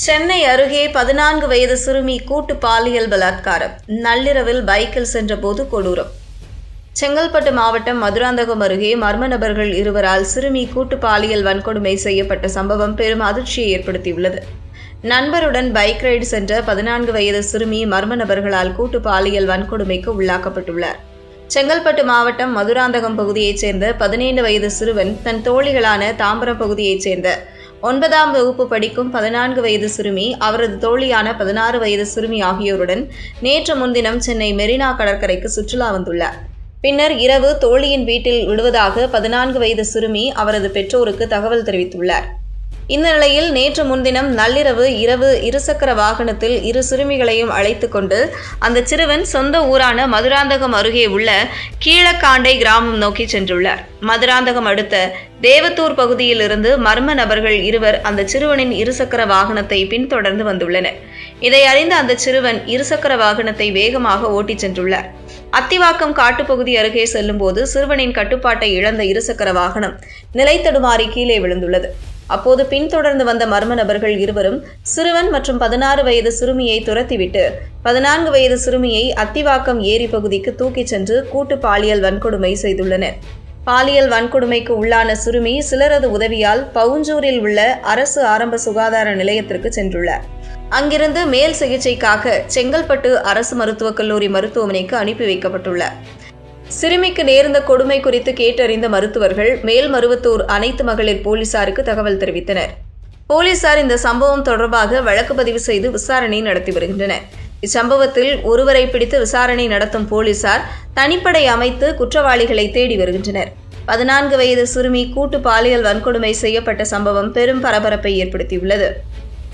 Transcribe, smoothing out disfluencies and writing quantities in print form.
சென்னை அருகே 14 வயது சிறுமி கூட்டு பாலியல் பலாத்காரம். நள்ளிரவில் பைக்கில் சென்றபோது கொடூரம். செங்கல்பட்டு மாவட்டம் மதுராந்தகம் அருகே மர்ம நபர்கள் இருவரால் சிறுமி கூட்டு பாலியல் வன்கொடுமை செய்யப்பட்ட சம்பவம் பெரும் அதிர்ச்சியை ஏற்படுத்தியுள்ளது. நண்பருடன் பைக் ரைடு சென்ற 14 வயது சிறுமி மர்ம நபர்களால் கூட்டு பாலியல் வன்கொடுமைக்கு உள்ளாக்கப்பட்டுள்ளார். செங்கல்பட்டு மாவட்டம் மதுராந்தகம் பகுதியைச் சேர்ந்த 17 வயது சிறுவன் தன் தோழிகளான தாம்பரம் பகுதியைச் சேர்ந்த 9ஆம் வகுப்பு படிக்கும் 14 வயது சிறுமி, அவரது தோழியான 16 வயது சிறுமி ஆகியோருடன் நேற்று முன்தினம் சென்னை மெரினா கடற்கரைக்கு சுற்றுலா வந்துள்ளார். பின்னர் இரவு தோழியின் வீட்டில் விடுவதாக 14 வயது சிறுமி அவரது பெற்றோருக்கு தகவல் தெரிவித்துள்ளார். இந்த நிலையில் நேற்று முன்தினம் நள்ளிரவு இருசக்கர வாகனத்தில் இரு சிறுமிகளையும் அழைத்து கொண்டு அந்த சிறுவன் சொந்த ஊரான மதுராந்தகம் அருகே உள்ள கீழக்காண்டை கிராமம் நோக்கி சென்றுள்ளார். மதுராந்தகம் அடுத்த தேவத்தூர் பகுதியில் இருந்து மர்ம நபர்கள் இருவர் அந்த சிறுவனின் இருசக்கர வாகனத்தை பின்தொடர்ந்து வந்துள்ளனர். இதை அறிந்த அந்த சிறுவன் இருசக்கர வாகனத்தை வேகமாக ஓட்டிச் சென்றுள்ளார். அத்திவாக்கம் காட்டுப்பகுதி அருகே செல்லும்போது சிறுவனின் கட்டுப்பாட்டை இழந்த இருசக்கர வாகனம் நிலை தடுமாறி கீழே விழுந்துள்ளது. அப்போது பின்தொடர்ந்து வந்த மர்ம நபர்கள் இருவரும் சிறுவன் மற்றும் 16 வயது சிறுமியை துரத்திவிட்டு 14 வயது சிறுமியை அத்திவாக்கம் ஏரி பகுதிக்கு தூக்கிச் சென்று கூட்டு பாலியல் வன்கொடுமை செய்துள்ளனர். பாலியல் வன்கொடுமைக்கு உள்ளான சிறுமி சிலரது உதவியால் பவுஞ்சூரில் உள்ள அரசு ஆரம்ப சுகாதார நிலையத்திற்கு சென்றுள்ளார். அங்கிருந்து மேல் சிகிச்சைக்காக செங்கல்பட்டு அரசு மருத்துவக் கல்லூரி மருத்துவமனைக்கு அனுப்பி வைக்கப்பட்டுள்ளார். சிறுமிக்கு நேர்ந்த கொடுமை குறித்து கேட்டறிந்த மருத்துவர்கள் மேல்மருவத்தூர் அனைத்து மகளிர் போலீசாருக்கு தகவல் தெரிவித்தனர். போலீசார் இந்த சம்பவம் தொடர்பாக வழக்கு பதிவு செய்து விசாரணை நடத்தி வருகின்றனர். இச்சம்பவத்தில் ஒருவரை பிடித்து விசாரணை நடத்தும் போலீசார் தனிப்படை அமைத்து குற்றவாளிகளை தேடி வருகின்றனர். 14 வயது சிறுமி கூட்டு பாலியல் வன்கொடுமை செய்யப்பட்ட சம்பவம் பெரும் பரபரப்பை ஏற்படுத்தியுள்ளது.